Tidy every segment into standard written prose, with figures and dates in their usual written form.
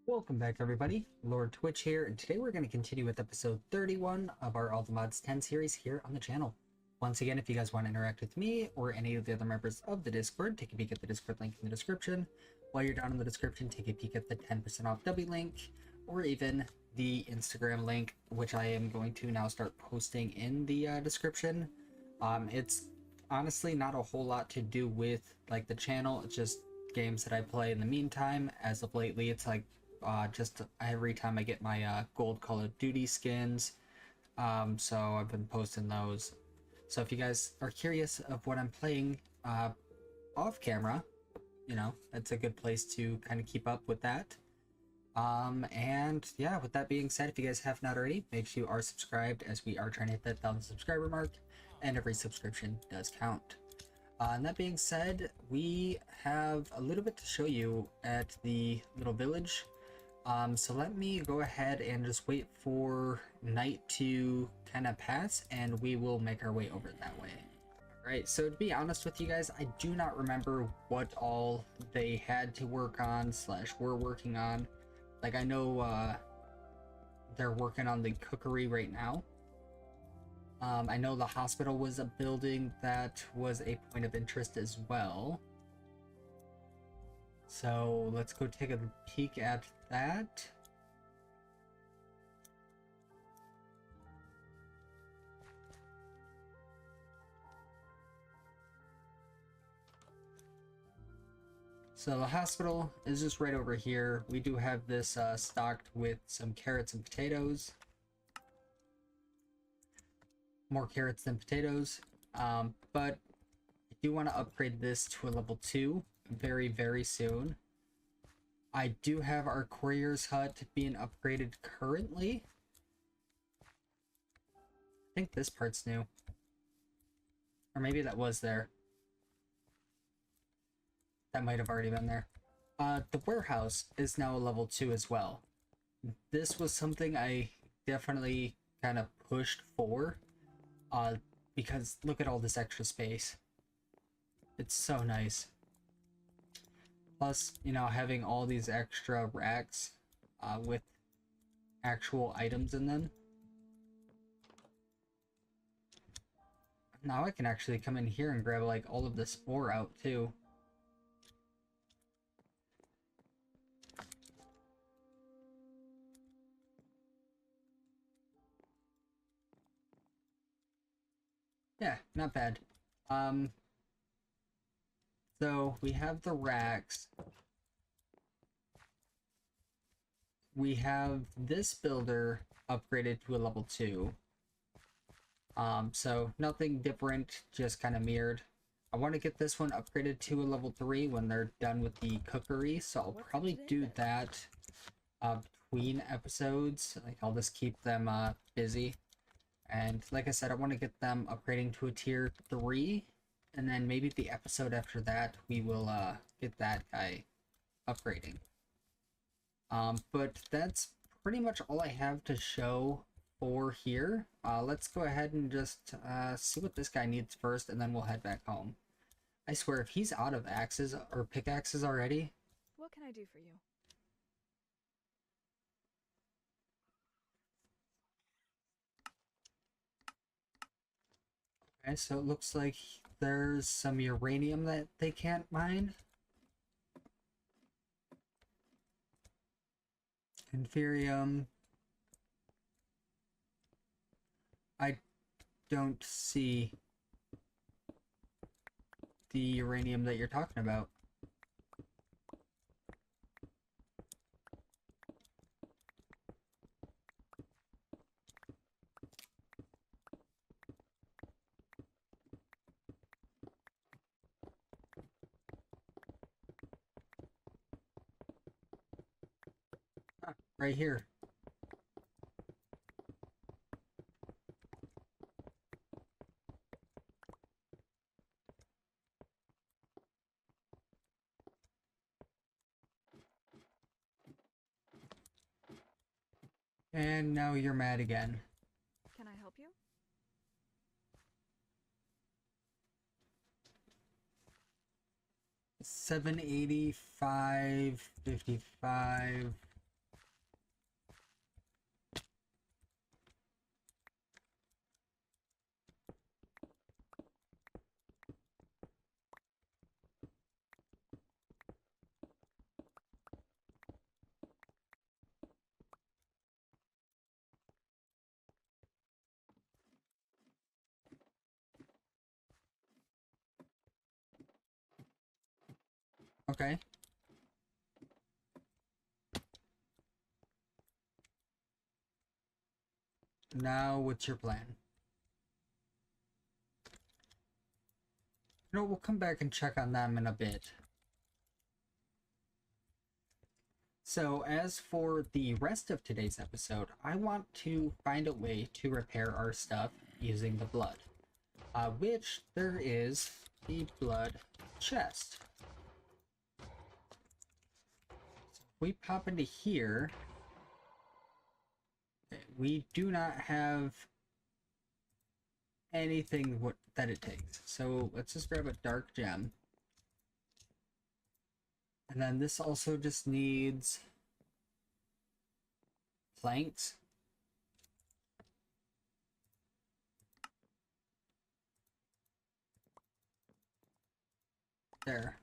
Welcome back, everybody. Lord Twitch here, and today we're going to continue with episode 31 of our All the Mods 10 series here on the channel. Once again, if you guys want to interact with me or any of the other members of the Discord, take a peek at the Discord link in the description. While you're down in the description, take a peek at the 10% off W link, or even the Instagram link, which I am going to now start posting in the description. It's honestly not a whole lot to do with like the channel. It's just games that I play in the meantime. As of lately, it's like just every time I get my gold Call of Duty skins, so I've been posting those. So if you guys are curious of what I'm playing off camera, you know, it's a good place to kind of keep up with that. And yeah, with that being said, if you guys have not already, make sure you are subscribed, as we are trying to hit that 1,000 subscriber mark, and every subscription does count. And that being said, we have a little bit to show you at the little village. So let me go ahead and just wait for night to kind of pass, and we will make our way over that way. Alright, so to be honest with you guys, I do not remember what all they had to work on / were working on. Like, I know they're working on the cookery right now. I know the hospital was a building that was a point of interest as well. So let's go take a peek at that. So the hospital is just right over here. We do have this stocked with some carrots and potatoes. More carrots than potatoes. But I do want to upgrade this to a level 2 very soon. I do have our courier's hut being upgraded currently. I think this part's new. Or maybe that was there. That might have already been there. The warehouse is now a level 2 as well. This was something I definitely kind of pushed for. Because look at all this extra space. It's so nice. Plus, you know, having all these extra racks with actual items in them. Now I can actually come in here and grab like all of this ore out too. Yeah, not bad. So we have the racks. We have this builder upgraded to a level 2. So nothing different, just kind of mirrored. I want to get this one upgraded to a level 3 when they're done with the cookery, so I'll probably do that between episodes. Like, I'll just keep them busy. And like I said, I want to get them upgrading to a tier 3, and then maybe the episode after that we will get that guy upgrading. But that's pretty much all I have to show for here. Let's go ahead and just see what this guy needs first, and then we'll head back home. I swear, if he's out of axes or pickaxes already... What can I do for you? Okay, so it looks like there's some uranium that they can't mine. Inferium. I don't see the uranium that you're talking about. Ah, right here. And now you're mad again. Can I help you? 785, 55. Okay. Now, what's your plan? No, we'll come back and check on them in a bit. So, as for the rest of today's episode, I want to find a way to repair our stuff using the blood. Which there is the blood chest. So if we pop into here, we do not have anything that it takes. So let's just grab a dark gem. And then this also just needs planks. There.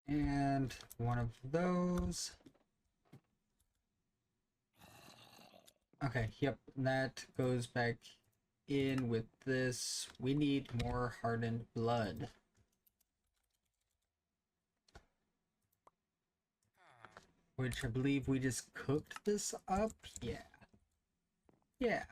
And one of those. Okay, yep, that goes back in with this. We need more hardened blood. Which I believe we just cooked this up. Yeah. Yeah.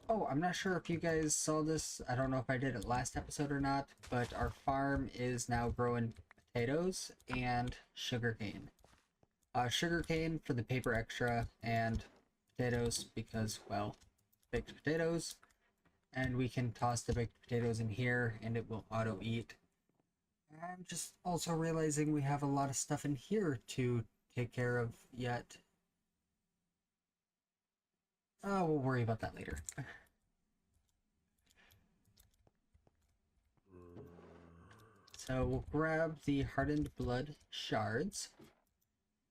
Oh, I'm not sure if you guys saw this. I don't know if I did it last episode or not, but our farm is now growing potatoes and sugarcane. Sugarcane for the paper extra, and potatoes because, well, baked potatoes. And we can toss the baked potatoes in here and it will auto eat. I'm just also realizing we have a lot of stuff in here to take care of yet. Oh, we'll worry about that later. So we'll grab the hardened blood shards,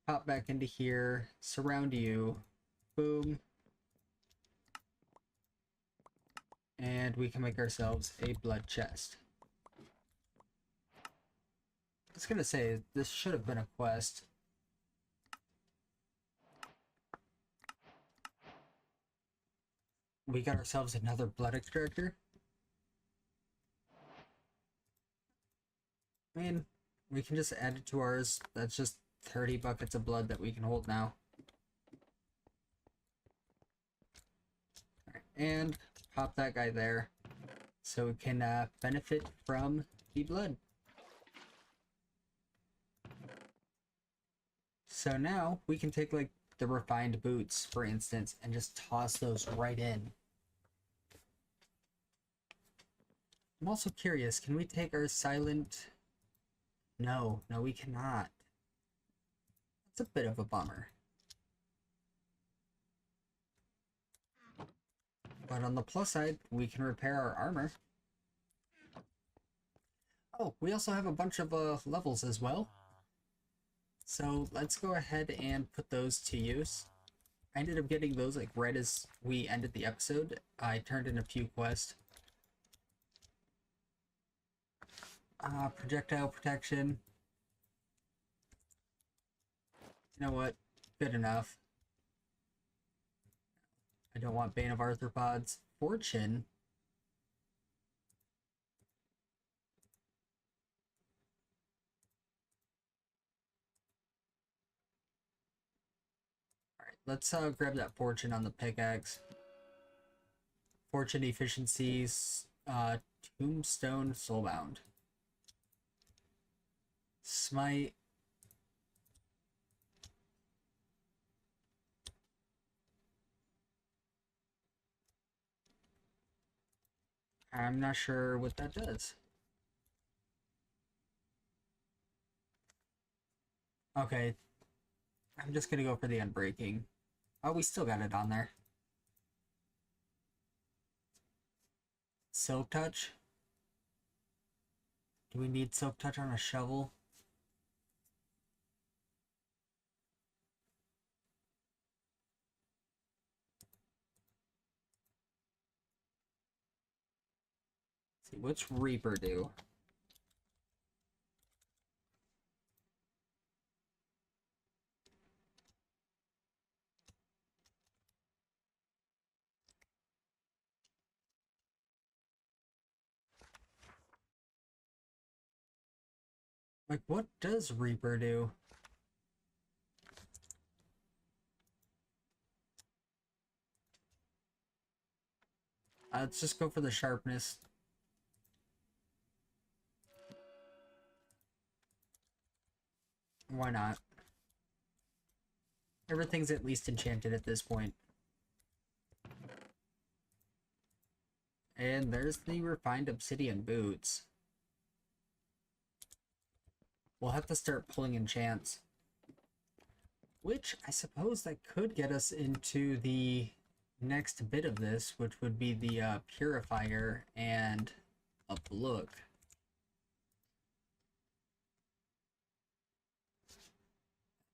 pop back into here, surround you, boom, and we can make ourselves a blood chest. I was gonna say, this should have been a quest. We got ourselves another blood extractor. I mean, we can just add it to ours. That's just 30 buckets of blood that we can hold now. Alright, and pop that guy there so we can benefit from the blood. So now we can take like the refined boots, for instance, and just toss those right in. I'm also curious, can we take our silent... No, we cannot. That's a bit of a bummer. But on the plus side, we can repair our armor. Oh, we also have a bunch of levels as well. So let's go ahead and put those to use. I ended up getting those like right as we ended the episode. I turned in a few quests. Projectile protection. You know what? Good enough. I don't want Bane of Arthropods. Fortune. Alright, let's grab that fortune on the pickaxe. Fortune efficiencies, Tombstone Soulbound. Smite. I'm not sure what that does. Okay. I'm just gonna go for the Unbreaking. Oh, we still got it on there. Silk Touch? Do we need Silk Touch on a shovel? see, what's Reaper do? Like, what does Reaper do? Let's just go for the sharpness. Why not? Everything's at least enchanted at this point. And there's the refined obsidian boots. We'll have to start pulling enchants. Which, I suppose that could get us into the next bit of this, which would be the purifier and a look.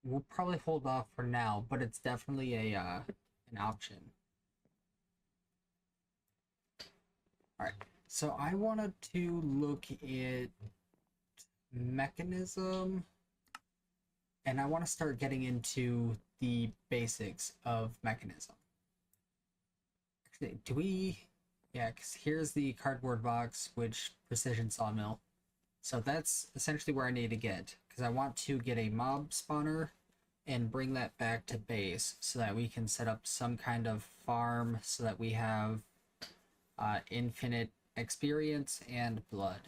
We'll probably hold off for now, but it's definitely an option. Alright, so I wanted to look at mechanism, and I want to start getting into the basics of mechanism. Actually, do we... Yeah, because here's the cardboard box, which precision sawmill. So that's essentially where I need to get, because I want to get a mob spawner and bring that back to base so that we can set up some kind of farm so that we have infinite experience and blood.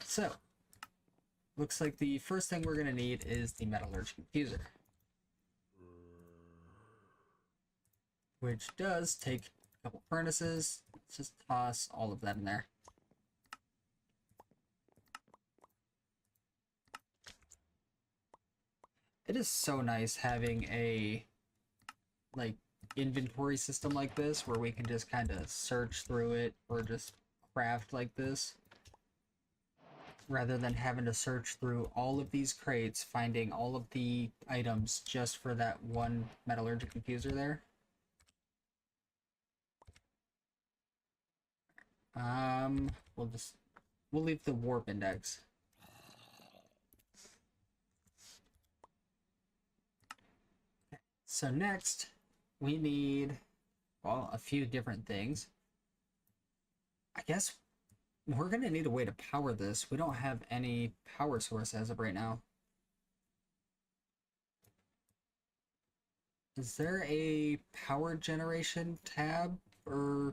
So, looks like the first thing we're going to need is the metallurgical infuser, which does take a couple furnaces. Let's just toss all of that in there. It is so nice having a, like, inventory system like this where we can just kind of search through it or just craft like this, rather than having to search through all of these crates, finding all of the items just for that one metallurgic infuser there. We'll leave the warp index. So next, we need, well, a few different things. I guess we're gonna need a way to power this. We don't have any power source as of right now. Is there a power generation tab or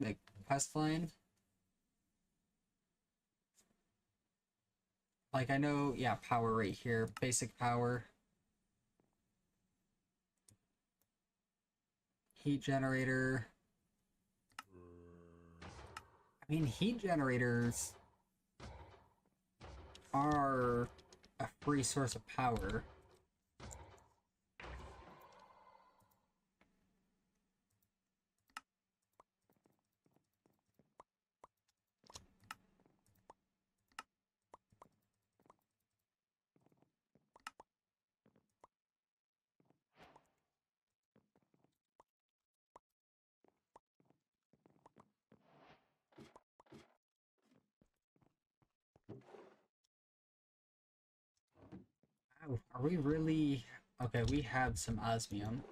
like quest line? Like I know, yeah, power right here, basic power. Heat generator. I mean, heat generators are a free source of power. Oh, are we really... Okay, we have some osmium.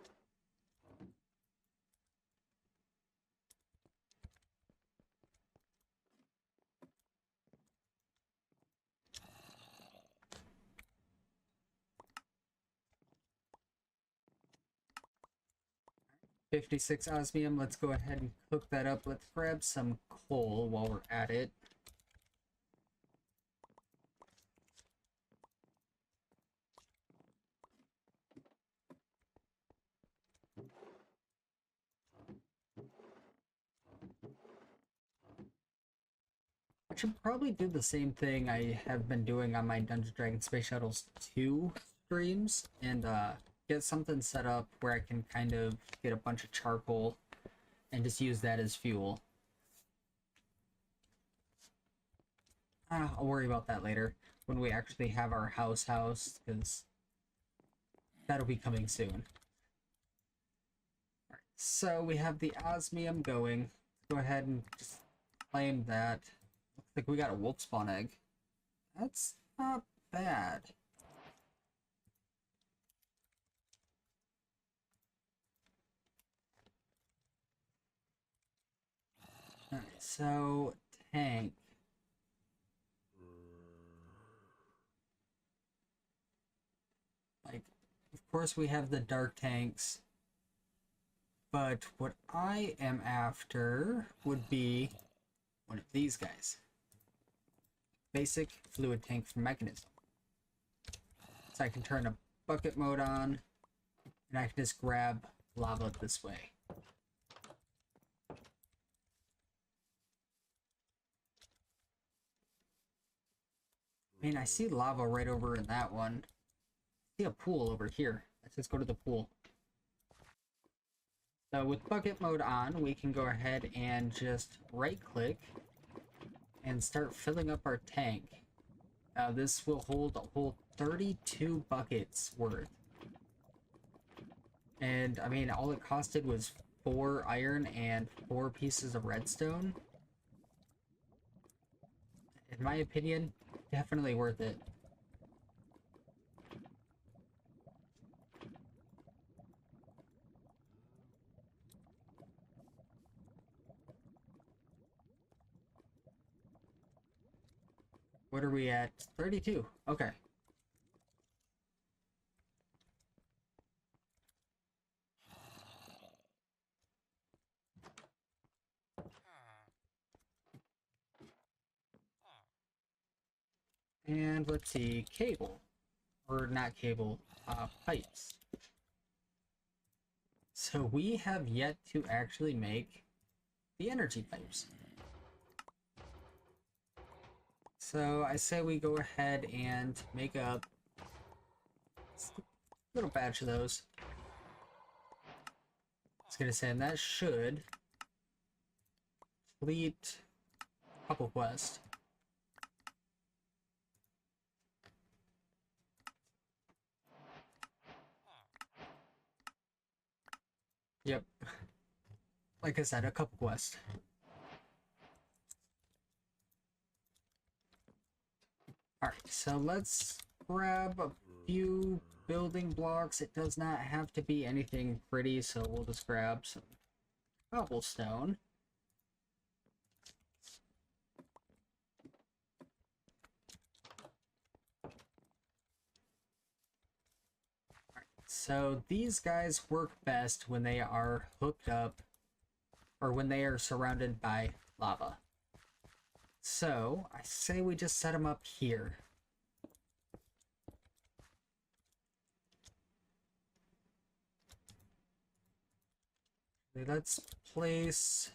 $56 osmium, let's go ahead and cook that up. Let's grab some coal while we're at it. I should probably do the same thing I have been doing on my Dungeons & Dragons Space Shuttles 2 streams, and get something set up where I can kind of get a bunch of charcoal and just use that as fuel. I'll worry about that later, when we actually have our house, because that'll be coming soon. Alright, so we have the osmium going. Go ahead and just claim that. Looks like we got a wolf spawn egg. That's not bad. Alright, so tank. Like, of course we have the dark tanks, but what I am after would be one of these guys. Basic fluid tank for mechanism. So I can turn a bucket mode on, and I can just grab lava this way. I mean, I see lava right over in that one. I see a pool over here. Let's just go to the pool. So with bucket mode on, we can go ahead and just right click and start filling up our tank. This will hold a whole 32 buckets worth. And I mean, all it costed was 4 iron and 4 pieces of redstone. In my opinion, definitely worth it. What are we at? 32. Okay. And let's see, cable. Or not cable, pipes. So we have yet to actually make the energy pipes. So I say we go ahead and make a little batch of those. I was gonna say, and that should complete a couple quests. Yep. Like I said, a couple quests. Alright, so let's grab a few building blocks. It does not have to be anything pretty, so we'll just grab some cobblestone. So these guys work best when they are hooked up, or when they are surrounded by lava. So I say we just set them up here. Let's place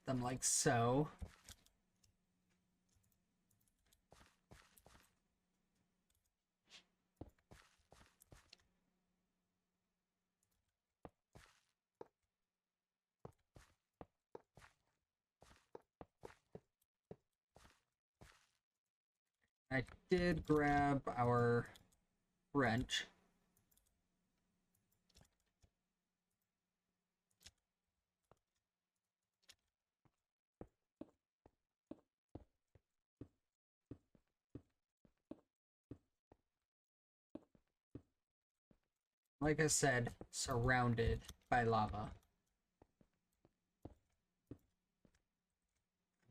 them like so. I did grab our wrench. Like I said, surrounded by lava.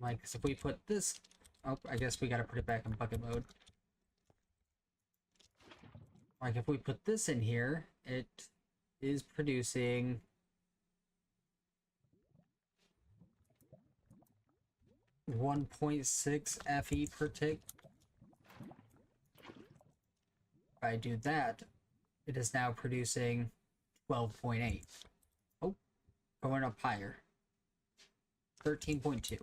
Like, if we put this... Oh, I guess we gotta put it back in bucket mode. Like, if we put this in here, it is producing... .6 FE per tick. If I do that, it is now producing 12.8. Oh, going up higher. 13.2.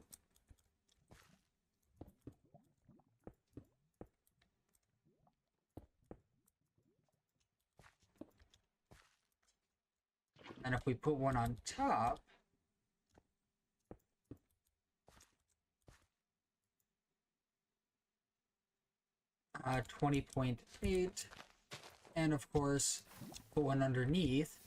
And if we put one on top, uh, 20.8, and of course put one underneath.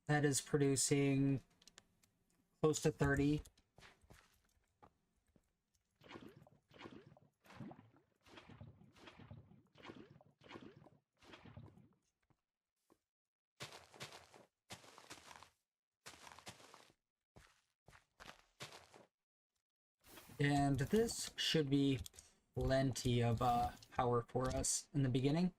That is producing close to 30. And this should be plenty of power for us in the beginning.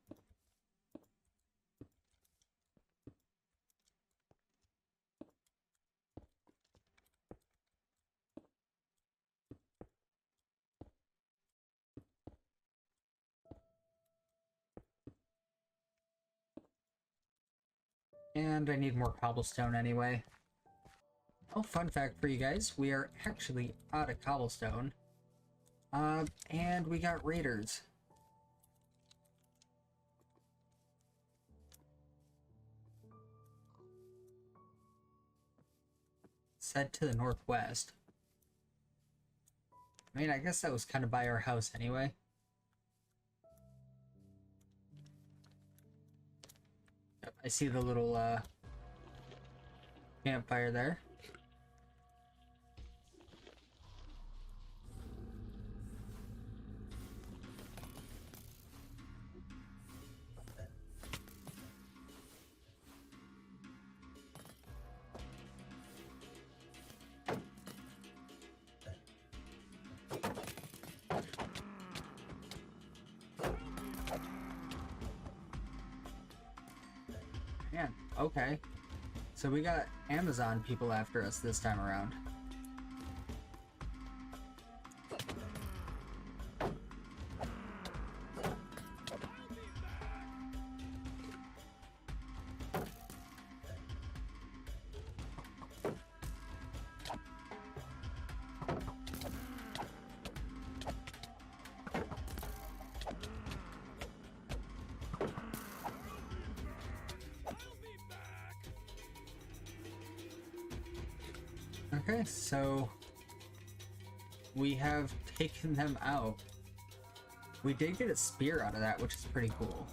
And I need more cobblestone anyway. Oh, fun fact for you guys, we are actually out of cobblestone. And we got raiders. Set to the northwest. I mean, I guess that was kind of by our house anyway. Yep, I see the little campfire there. Man, okay. So we got Amazon people after us this time around. Okay, so we have taken them out. We did get a spear out of that, which is pretty cool.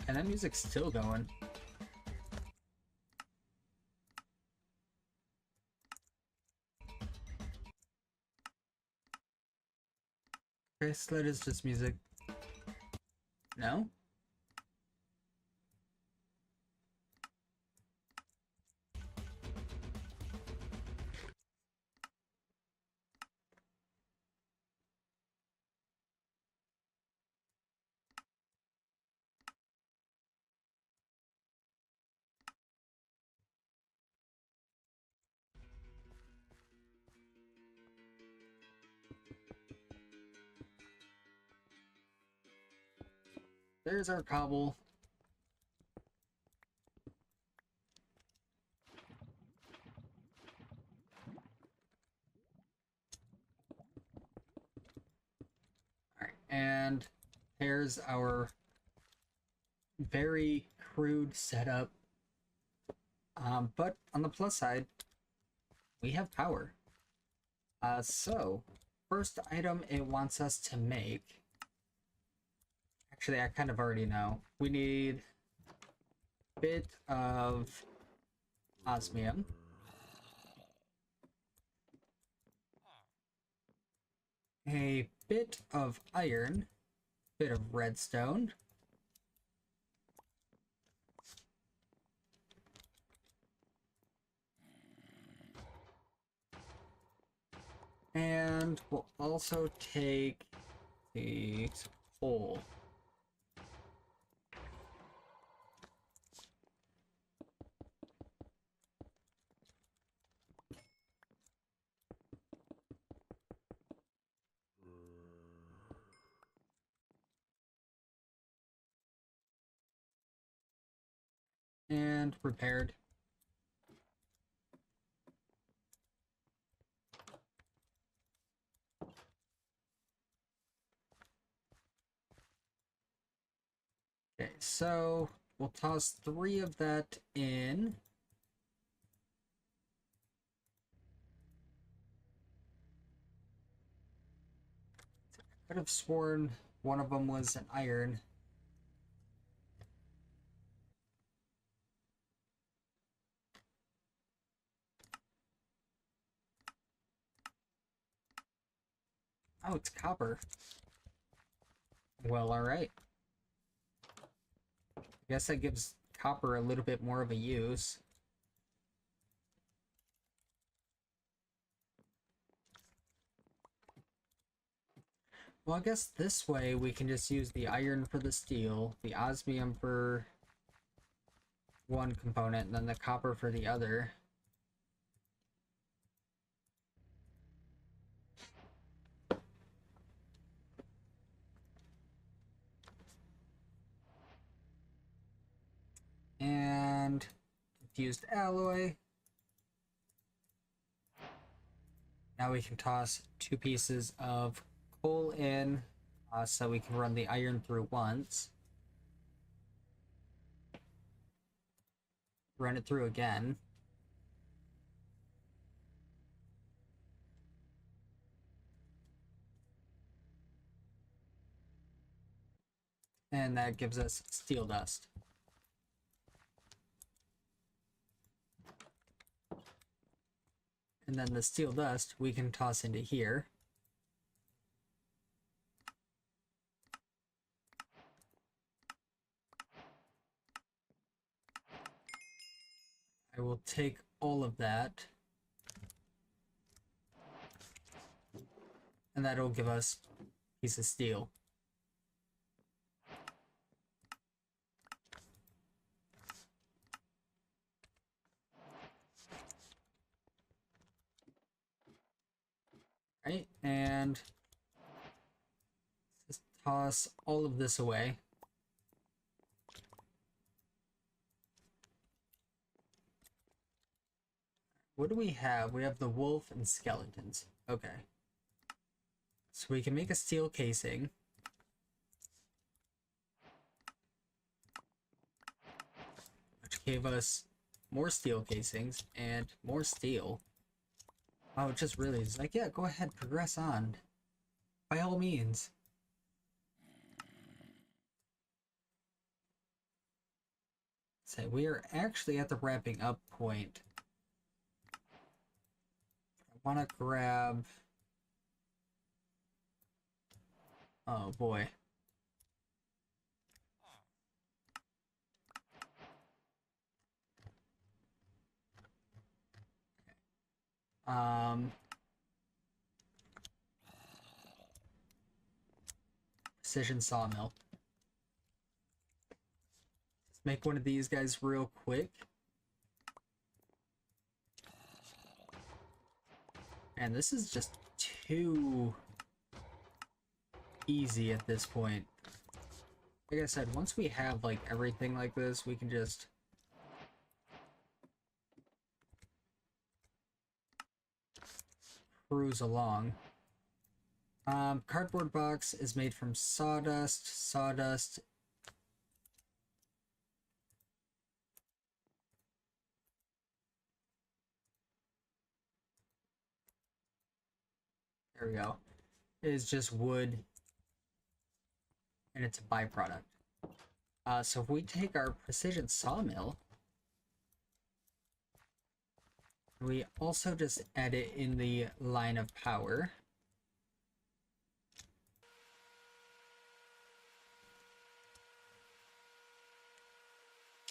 And that music's still going. Okay, so that is just music. No? There's our cobble. Alright, and here's our very crude setup. But on the plus side, we have power. So, first item it wants us to make. Actually, I kind of already know. We need a bit of osmium. A bit of iron. Bit of redstone. And we'll also take the coal. And repaired. Okay, so we'll toss 3 of that in. I could have sworn one of them was an iron. Oh, it's copper. Well, alright. I guess that gives copper a little bit more of a use. Well, I guess this way we can just use the iron for the steel, the osmium for one component, and then the copper for the other. And infused alloy. Now we can toss 2 pieces of coal in, so we can run the iron through once. Run it through again. And that gives us steel dust. And then the steel dust we can toss into here. I will take all of that. And that'll give us a piece of steel. Right, and just toss all of this away. What do we have? We have the wolf and skeletons. Okay. So we can make a steel casing. Which gave us more steel casings and more steel. Oh, it just really is like, yeah, go ahead, progress on. By all means. Say, we are actually at the wrapping up point. I want to grab... Oh boy. Precision sawmill. Let's make one of these guys real quick. And this is just too easy at this point. Like I said, once we have like everything like this, we can just cruise along. Cardboard box is made from sawdust. Sawdust. There we go. It is just wood, and it's a byproduct. So if we take our precision sawmill, we also just add it in the line of power.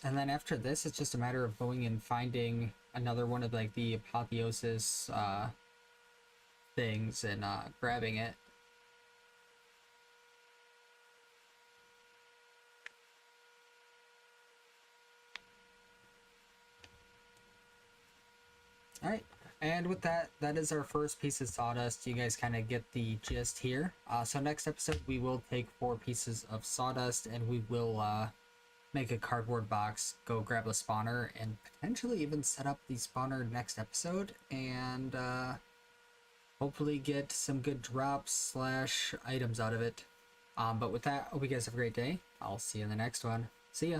And then after this, it's just a matter of going and finding another one of like the apotheosis things and grabbing it. Alright, and with that, that is our first piece of sawdust. You guys kind of get the gist here. So next episode, we will take 4 pieces of sawdust and we will make a cardboard box, go grab a spawner, and potentially even set up the spawner next episode, and hopefully get some good drops / items out of it. But with that, hope you guys have a great day. I'll see you in the next one. See ya!